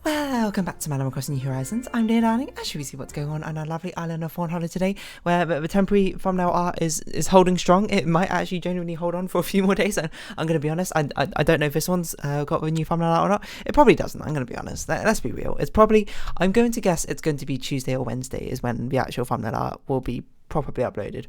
Welcome back to Animal Crossing New Horizons. I'm dear darling. As you see what's going on our lovely island of Fawnhollow today, where the temporary thumbnail art is holding strong. It might actually genuinely hold on for a few more days. And I'm going to be honest, I don't know if this one's got a new thumbnail art or not. It probably doesn't. I'm going to be honest. Let's be real. It's probably, I'm going to guess it's going to be Tuesday or Wednesday is when the actual thumbnail art will be properly uploaded.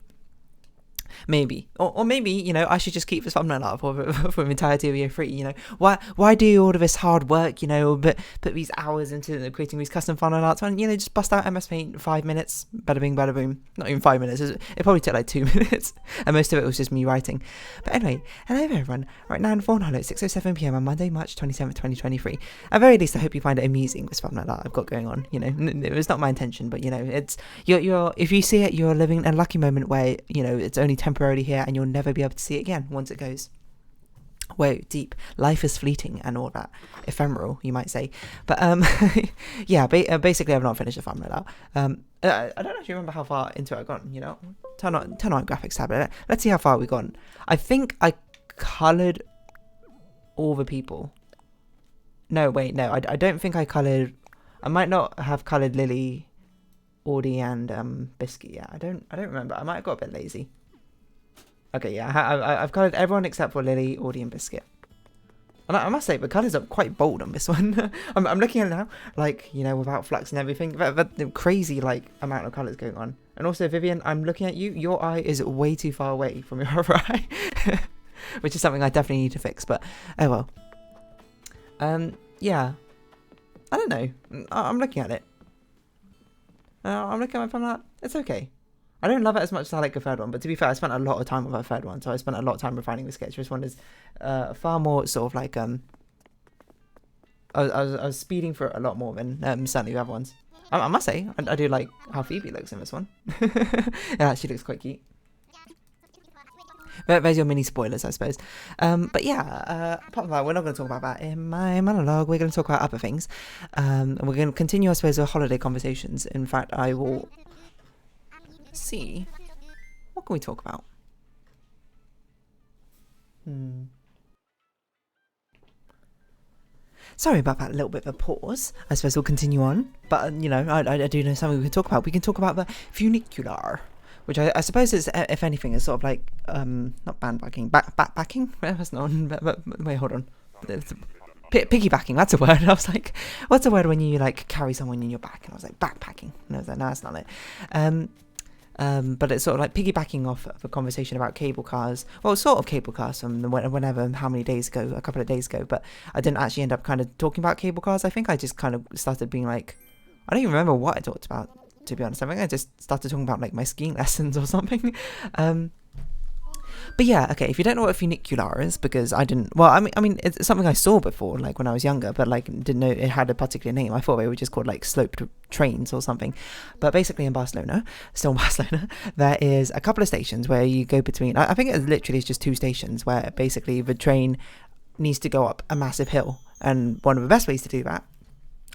Maybe, or maybe, you know, I should just keep this thumbnail up for the entirety of year 3. You know, why do all of this hard work, you know, but put these hours into creating these custom thumbnail arts when, you know, just bust out MS Paint, 5 minutes, bada bing, bada boom. Not even 5 minutes, it probably took like 2 minutes, and most of it was just me writing. But anyway, hello everyone, right now in Fawnhallow, 6:07 PM on Monday, March 27th, 2023. At very least, I hope you find it amusing, this thumbnail art I've got going on. You know, it was not my intention, but you know, it's, you're if you see it, you're living a lucky moment where, you know, it's only temporarily here and you'll never be able to see it again once it goes. Whoa, deep. Life is fleeting and all that. Ephemeral, you might say. But yeah, basically I've not finished the thumbnail out. I don't actually remember how far into it I've gone, you know. Turn on graphics tab. Let's see how far we've gone. I think I coloured all the people. No, wait, no, I don't think I coloured. I might not have coloured Lily, Audie and Biscuit. Yeah, I don't remember. I might have got a bit lazy. Okay, yeah, I've coloured everyone except for Lily, Audie and Biscuit. And I must say, the colours are quite bold on this one. I'm looking at it now, like, you know, without flux and everything. The crazy, like, amount of colours going on. And also, Vivian, I'm looking at you. Your eye is way too far away from your other eye. Which is something I definitely need to fix, but oh well. Yeah. I don't know. I'm looking at it. I'm looking at my thumbnail. It's okay. I don't love it as much as I like the third one, but to be fair, I spent a lot of time with the third one, so I spent a lot of time refining the sketch. This one is far more sort of like I was speeding for it a lot more than certainly the other ones. I must say, I do like how Phoebe looks in this one. Yeah, she looks quite cute. There's your mini spoilers, I suppose. But yeah, apart from that, we're not going to talk about that in my monologue. We're going to talk about other things. And we're going to continue, I suppose, with holiday conversations. In fact, I will see, what can we talk about? Sorry about that little bit of a pause. I suppose we'll continue on, but you know, I do know something we can talk about. We can talk about the Funicular, which I suppose is, if anything, is sort of like not bandbagging, backpacking. That's not. Wait, hold on. Piggybacking, that's a word. I was like, what's a word when you like carry someone in your back? And I was like, backpacking. And I was like, no, that's not it. But it's sort of like piggybacking off of a conversation about cable cars. Well, sort of cable cars from how many days ago, a couple of days ago. But I didn't actually end up kind of talking about cable cars. I think I just kind of started being like, I don't even remember what I talked about, to be honest. I think I just started talking about like my skiing lessons or something. But yeah, okay, if you don't know what a funicular is, because I didn't, well, I mean, it's something I saw before, like when I was younger, but like didn't know it had a particular name. I thought they were just called like sloped trains or something. But basically in Barcelona, still in Barcelona, there is a couple of stations where you go between, I think it literally is just 2 stations where basically the train needs to go up a massive hill. And one of the best ways to do that,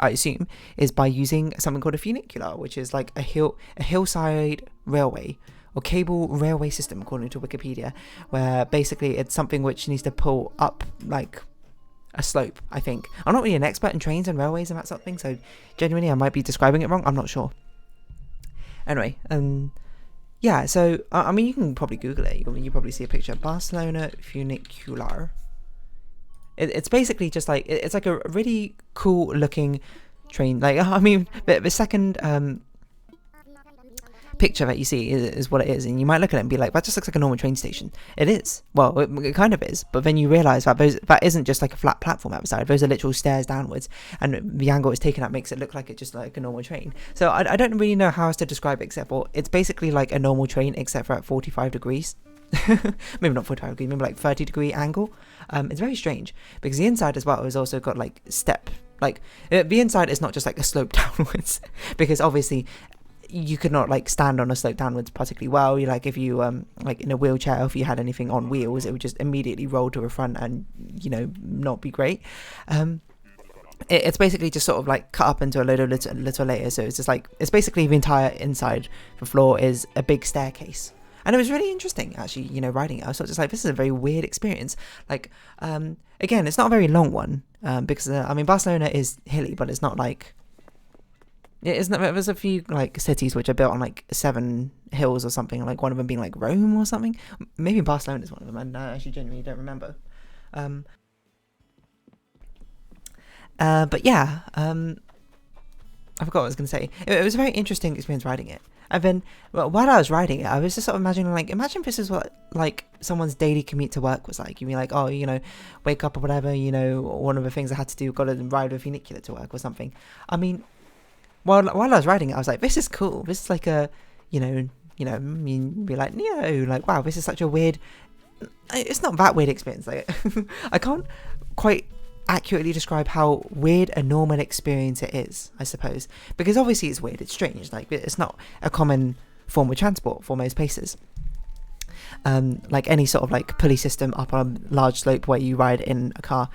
I assume, is by using something called a funicular, which is like a hillside railway or cable railway system, according to Wikipedia, where basically it's something which needs to pull up like a slope, I think. I'm not really an expert in trains and railways and that sort of thing, so genuinely I might be describing it wrong, I'm not sure. Anyway, yeah, so, I mean, you can probably Google it, you probably see a picture. Barcelona Funicular. It's basically just like, it's like a really cool looking train, like, I mean, the second, picture that you see is what it is, and you might look at it and be like, that just looks like a normal train station. It is, well, it kind of is, but then you realise that that isn't just like a flat platform outside. Those are literal stairs downwards, and the angle it's taken at makes it look like it's just like a normal train. So I don't really know how else to describe it, except for it's basically like a normal train except for at 45 degrees. Maybe not 45 degrees, maybe like 30-degree angle. It's very strange because the inside as well has also got like step, like the inside is not just like a slope downwards, because obviously you could not like stand on a slope downwards particularly well. You like, if you like in a wheelchair, if you had anything on wheels, it would just immediately roll to the front and, you know, not be great. It's basically just sort of like cut up into a load of little layers. So it's just like, it's basically the entire inside, the floor is a big staircase. And it was really interesting, actually, you know, riding it. I was sort of just like, this is a very weird experience. Like, again, it's not a very long one. because I mean Barcelona is hilly, but it's not like it isn't. There's a few like cities which are built on like 7 hills or something, like one of them being like Rome or something. Maybe Barcelona is one of them, and I actually genuinely don't remember. But yeah, I forgot what I was going to say. It was a very interesting experience riding it. And then, well, while I was riding it, I was just sort of imagining, like, imagine this is what, like, someone's daily commute to work was like. You'd be like, oh, you know, wake up or whatever, you know, one of the things I had to do, got to ride with Funicular to work or something. I mean, while I was riding it, I was like, this is cool. This is like a, you know, I mean, be like, like, wow, this is such a weird, it's not that weird experience. Like, I can't quite accurately describe how weird a normal experience it is, I suppose, because obviously it's weird, it's strange, like it's not a common form of transport for most places. Like any sort of like pulley system up on a large slope where you ride in a car,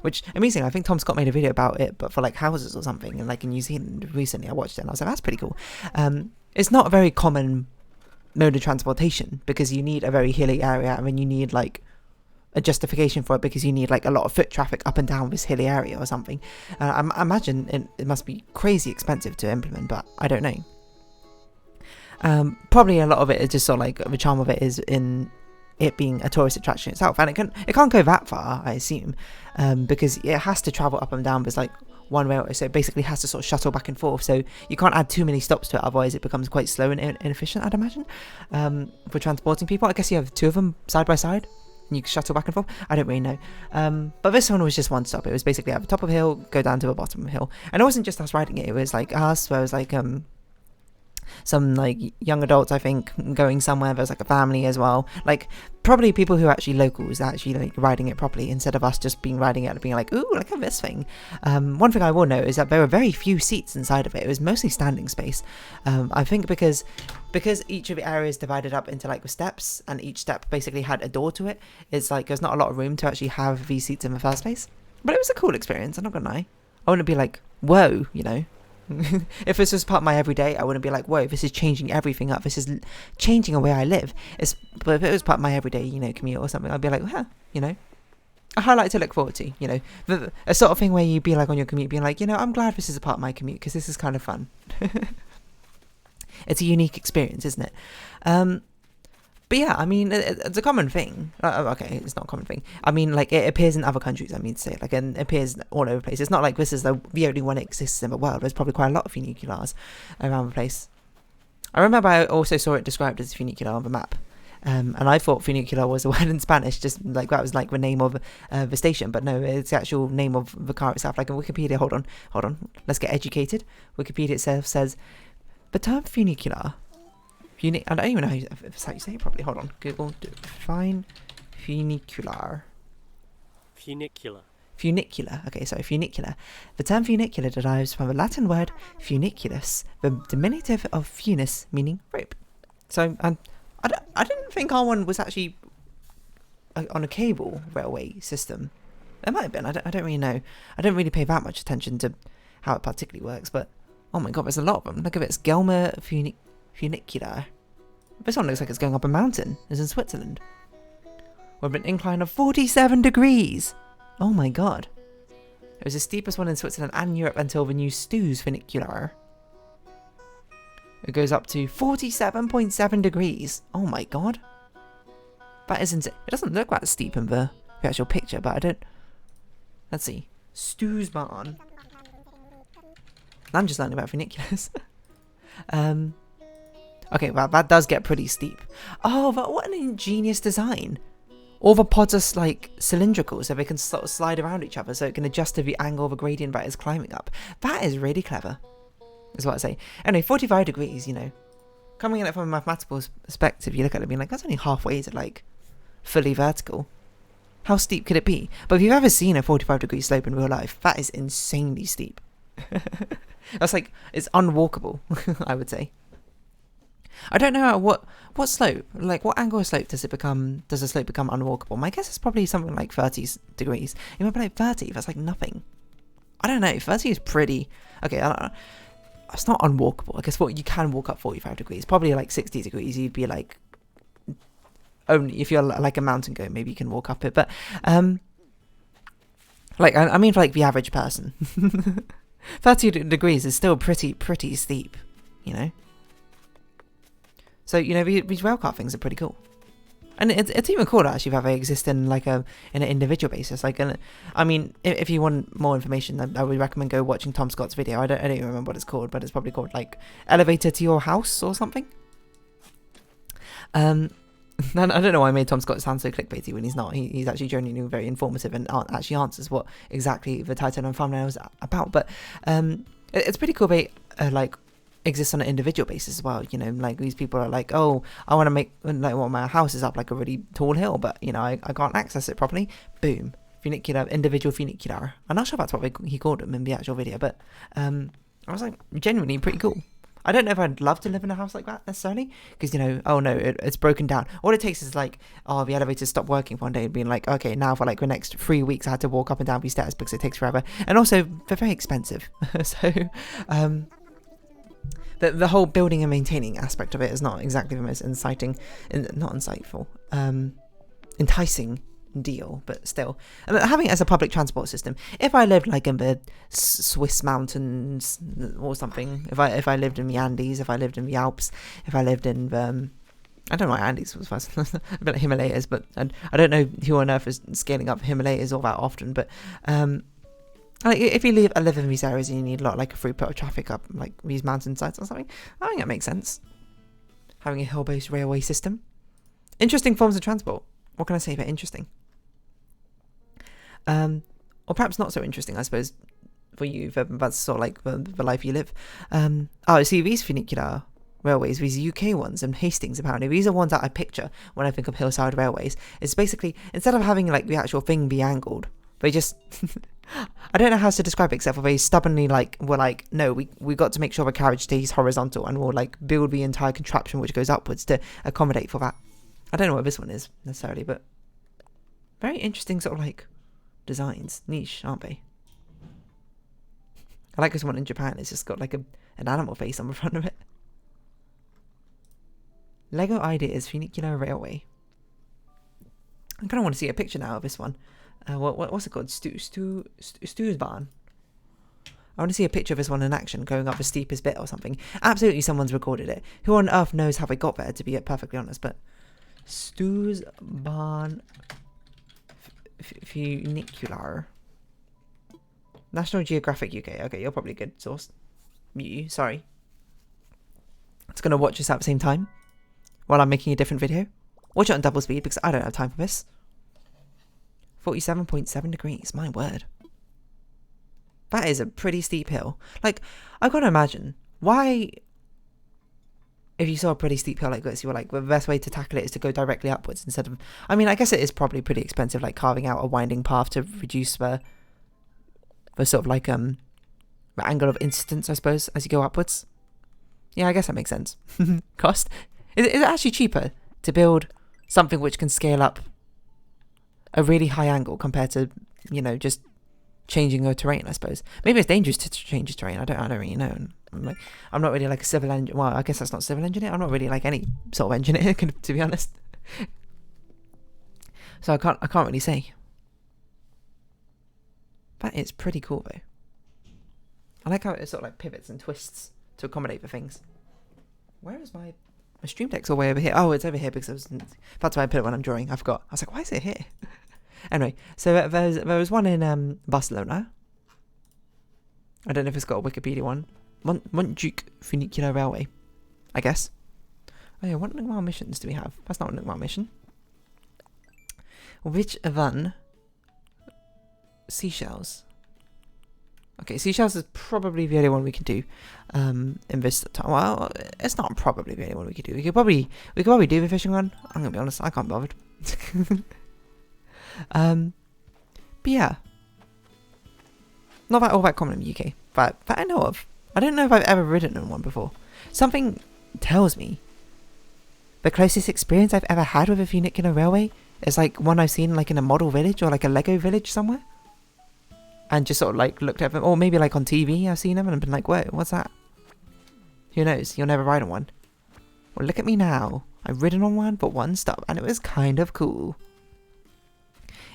which amazing, I think Tom Scott made a video about it, but for like houses or something, and like in New Zealand recently I watched it and I was like, that's pretty cool. It's not a very common mode of transportation because you need a very hilly area. I mean, you need like a justification for it because you need like a lot of foot traffic up and down this hilly area or something. I imagine it must be crazy expensive to implement, but I don't know. Probably a lot of it is just sort of like the charm of it is in it being a tourist attraction itself, and it can't go that far, I assume, because it has to travel up and down. There's like one railway, so it basically has to sort of shuttle back and forth, so you can't add too many stops to it, otherwise it becomes quite slow and inefficient, I'd imagine, for transporting people. I guess you have 2 of them side by side and you can shuttle back and forth. I don't really know, but this one was just one stop. It was basically at the top of the hill, go down to the bottom of the hill, and it wasn't just us riding it, it was like us, where it was like some like young adults, I think, going somewhere. There's like a family as well, like probably people who are actually locals actually like riding it properly instead of us just riding it and being like, ooh, look at this thing. One thing I will note is that there were very few seats inside of it. It was mostly standing space. I think because each of the areas divided up into like the steps, and each step basically had a door to it, it's like there's not a lot of room to actually have these seats in the first place. But it was a cool experience, I'm not gonna lie. I wouldn't be like, whoa, you know. If this was part of my everyday, I wouldn't be like, whoa, this is changing everything up, this is changing the way I live. But if it was part of my everyday, you know, commute or something, I'd be like, huh, you know, a highlight to look forward to, you know, a sort of thing where you'd be like on your commute being like, you know, I'm glad this is a part of my commute because this is kind of fun. It's a unique experience, isn't it? But yeah, I mean, it's a common thing. Okay, it's not a common thing. I mean, like, it appears in other countries, I mean to say. Like, it appears all over the place. It's not like this is the only one that exists in the world. There's probably quite a lot of funiculars around the place. I remember I also saw it described as funicular on the map. And I thought funicular was a word in Spanish, just like that was like the name of the station. But no, it's the actual name of the car itself. Like in Wikipedia, hold on. Let's get educated. Wikipedia itself says, the term funicular... I don't even know if it's how you say it properly. Hold on. Google. Define funicular. Funicular. Okay, sorry, funicular. The term funicular derives from the Latin word funiculus, the diminutive of funus, meaning rope. So, I didn't think our one was actually on a cable railway system. It might have been. I don't really know. I don't really pay that much attention to how it particularly works, but oh my god, there's a lot of them. Look at it. It's Gelmer Funicular. This one looks like it's going up a mountain. It's in Switzerland. With an incline of 47 degrees. Oh my god. It was the steepest one in Switzerland and Europe until the new Stu's Funicular. It goes up to 47.7 degrees. Oh my god. That is insane. It doesn't look that steep in the actual picture, but I don't... Let's see. Stu's barn. I'm just learning about funiculars. Okay, well, that does get pretty steep. Oh, but what an ingenious design. All the pods are like cylindrical, so they can sort of slide around each other, so it can adjust to the angle of a gradient that is climbing up. That is really clever, is what I say. Anyway, 45 degrees, you know. Coming at it from a mathematical perspective, you look at it being like, that's only halfway to like fully vertical. How steep could it be? But if you've ever seen a 45-degree slope in real life, that is insanely steep. That's like, it's unwalkable, I would say. I don't know what slope, like what angle of slope does the slope become unwalkable? My guess is probably something like 30 degrees. You might be like 30, that's like nothing. I don't know, 30 is pretty, okay, I don't know. It's not unwalkable. I guess you can walk up 45 degrees, probably like 60 degrees, you'd be like, only if you're like a mountain goat, maybe you can walk up it, but Like, I mean for like the average person. 30 degrees is still pretty steep, you know? So, you know, these railcar things are pretty cool. And it's even cooler actually if they exist in like in an individual basis. Like, I mean, if you want more information, I would recommend go watching Tom Scott's video. I don't even remember what it's called, but it's probably called like Elevator to Your House or something. I don't know why I made Tom Scott sound so clickbaity when he's not. He's actually genuinely very informative and actually answers what exactly the title and thumbnail is about. But it's pretty cool they like exist on an individual basis as well. You know, like these people are like, oh, I want to make like my house is up like a really tall hill, but you know I can't access it properly. Boom, funicular, individual funicular. I'm not sure that's what he called them in the actual video, but I was like genuinely pretty cool. I don't know if I'd love to live in a house like that necessarily, because, you know, oh no, it's broken down. All it takes is like, oh, the elevator stopped working one day and being like, okay, now for like the next 3 weeks I had to walk up and down these stairs because it takes forever. And also, they're very expensive. So, the whole building and maintaining aspect of it is not exactly the most enticing deal, but still, and having it as a public transport system. If I lived like in the Swiss mountains or something, if I lived in the Andes, if I lived in the Alps, if I lived in the I don't know what Andes was first, a bit like Himalayas, but I don't know who on earth is scaling up Himalayas all that often, but like if you live in these areas and you need a lot like a throughput of traffic up like these mountainsides or something, I think that makes sense. Having a hill-based railway system, interesting forms of transport. What can I say about interesting? Or perhaps not so interesting, I suppose, for you, if that's sort of like the life you live. Oh, see, these funicular railways, these UK ones, and Hastings apparently, these are ones that I picture when I think of hillside railways. It's basically, instead of having like the actual thing be angled, they just, I don't know how to describe it, except for they stubbornly like, were like, no, we got to make sure the carriage stays horizontal, and we'll like build the entire contraption which goes upwards to accommodate for that. I don't know what this one is necessarily, but very interesting sort of like designs, niche, aren't they? I like this one in Japan. It's just got like an animal face on the front of it. Lego Ideas Funicular Railway. I kind of want to see a picture now of this one. What's it called? Stuursbahn. I want to see a picture of this one in action, going up the steepest bit or something. Absolutely, someone's recorded it. Who on earth knows how they got there? To be perfectly honest, but Stuursbahn Funicular. National Geographic UK. Okay, you're probably a good source. You, sorry. It's going to watch this at the same time while I'm making a different video. Watch it on double speed because I don't have time for this. 47.7 degrees, my word. That is a pretty steep hill. Like, I've got to imagine, why, if you saw a pretty steep hill like this, you were like, well, the best way to tackle it is to go directly upwards instead of, I mean, I guess it is probably pretty expensive, like carving out a winding path to reduce the sort of like, the angle of incidence, I suppose, as you go upwards. Yeah, I guess that makes sense. Cost? Is it actually cheaper to build something which can scale up a really high angle compared to, you know, just changing your terrain, I suppose? Maybe it's dangerous to change your terrain. I don't really know. I'm not really like a civil engineer. Well, I guess that's not civil engineer. I'm not really like any sort of engineer, to be honest. So I can't really say. That is pretty cool though. I like how it sort of like pivots and twists to accommodate for things. Where is my stream deck's all the way over here? Oh, it's over here because that's why I put it when I'm drawing. I forgot. I was like, why is it here? Anyway, so there was one in Barcelona. I don't know if it's got a Wikipedia one. Montjuic Funicular Railway, I guess. Oh yeah, what Noir missions do we have? That's not a Noir mission. Which one? Seashells. Okay, seashells is probably the only one we can do in this time. Well, it's not probably the only one we could do. We could probably do the fishing one. I'm gonna be honest, I can't be bothered. But yeah, not all that common in the UK, but that I know of. I don't know if I've ever ridden in one before. Something tells me the closest experience I've ever had with a funicular railway is like one I've seen like in a model village or like a Lego village somewhere. And just sort of like looked at them, or maybe like on TV I've seen them and been like, wait, what's that? Who knows? You'll never ride on one. Well, look at me now. I've ridden on one, but one stop, and it was kind of cool.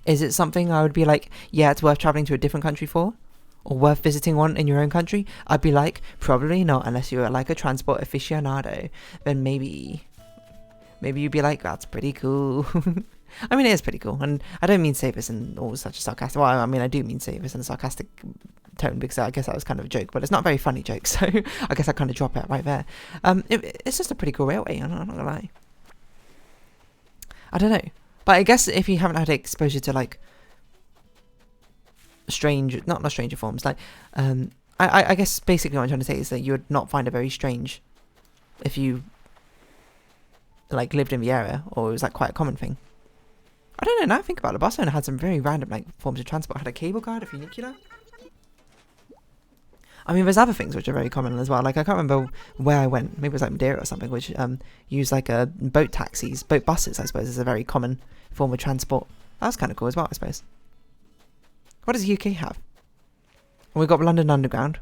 Is it something I would be like, yeah, it's worth traveling to a different country for? Or worth visiting one in your own country? I'd be like, probably not, unless you were like a transport aficionado. Then maybe you'd be like, that's pretty cool. I mean, it is pretty cool, and I don't mean say this in all such a sarcastic. Well, I mean, I do mean say this in a sarcastic tone, because I guess that was kind of a joke, but it's not a very funny joke, so I guess I kind of drop it right there. It's just a pretty cool railway. I'm not gonna lie. I don't know, but I guess if you haven't had exposure to like strange, not stranger forms, like I guess basically what I'm trying to say is that you would not find it very strange if you like lived in the area, or it was like quite a common thing. I don't know, now I think about it, Barcelona had some very random like forms of transport. It had a cable car, a funicular. I mean, there's other things which are very common as well. Like, I can't remember where I went. Maybe it was like Madeira or something, which use like boat taxis, boat buses, I suppose, is a very common form of transport. That's kind of cool as well, I suppose. What does the UK have? Well, we've got London Underground,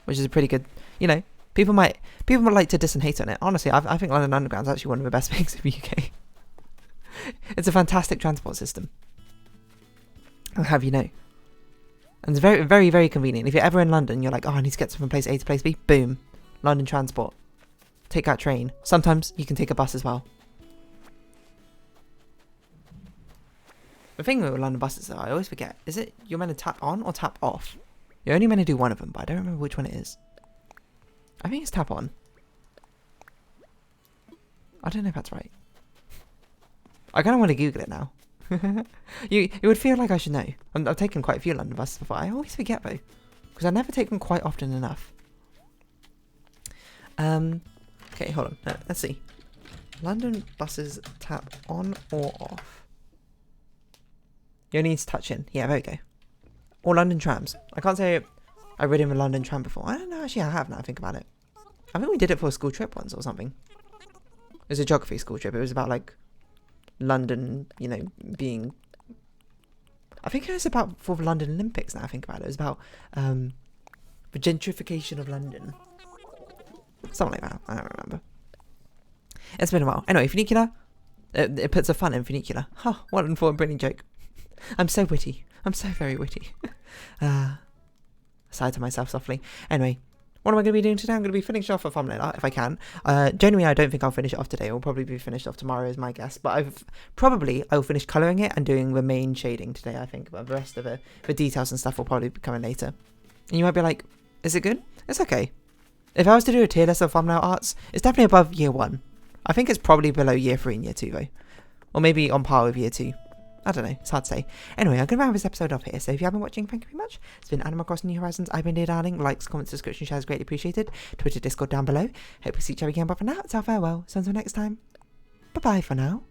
which is a pretty good, you know, people might like to diss and hate on it. Honestly, I think London Underground is actually one of the best things in the UK. It's a fantastic transport system. I'll have you know. And it's very, very, very convenient. If you're ever in London, you're like, oh, I need to get from place A to place B. Boom. London Transport. Take that train. Sometimes you can take a bus as well. The thing with London buses, though, I always forget. Is it you're meant to tap on or tap off? You're only meant to do one of them, but I don't remember which one it is. I think it's tap on. I don't know if that's right. I kind of want to Google it now. You would feel like I should know. I've taken quite a few London buses before. I always forget though, because I never take them quite often enough. Okay, hold on. Let's see. London buses tap on or off. You only need to touch in. Yeah, there we go. Or London trams. I can't say I've ridden a London tram before. I don't know. Actually, I have now I think about it. I think we did it for a school trip once or something. It was a geography school trip. It was about like London, you know, being... I think it was about for the London Olympics now I think about it. It was about the gentrification of London. Something like that. I don't remember. It's been a while. Anyway, funicular. It puts a fun in funicular. Huh, what an important brilliant joke. I'm so witty. I'm so very witty. Sighed to myself softly. Anyway, what am I going to be doing today? I'm going to be finishing off a thumbnail art if I can. Genuinely, I don't think I'll finish it off today. It will probably be finished off tomorrow is my guess. But I'll finish colouring it and doing the main shading today, I think. But the rest of the details and stuff will probably be coming later. And you might be like, is it good? It's okay. If I was to do a tier list of thumbnail arts, it's definitely above year 1. I think it's probably below year 3 and year 2 though. Or maybe on par with year 2. I don't know, it's hard to say. Anyway, I'm going to round this episode off here, so if you have been watching, thank you very much. It's been Animal Crossing New Horizons. I've been Dear Darling. Likes, comments, subscription, shares, greatly appreciated. Twitter, Discord down below. Hope we see each other again, but for now, it's our farewell. So until next time, bye-bye for now.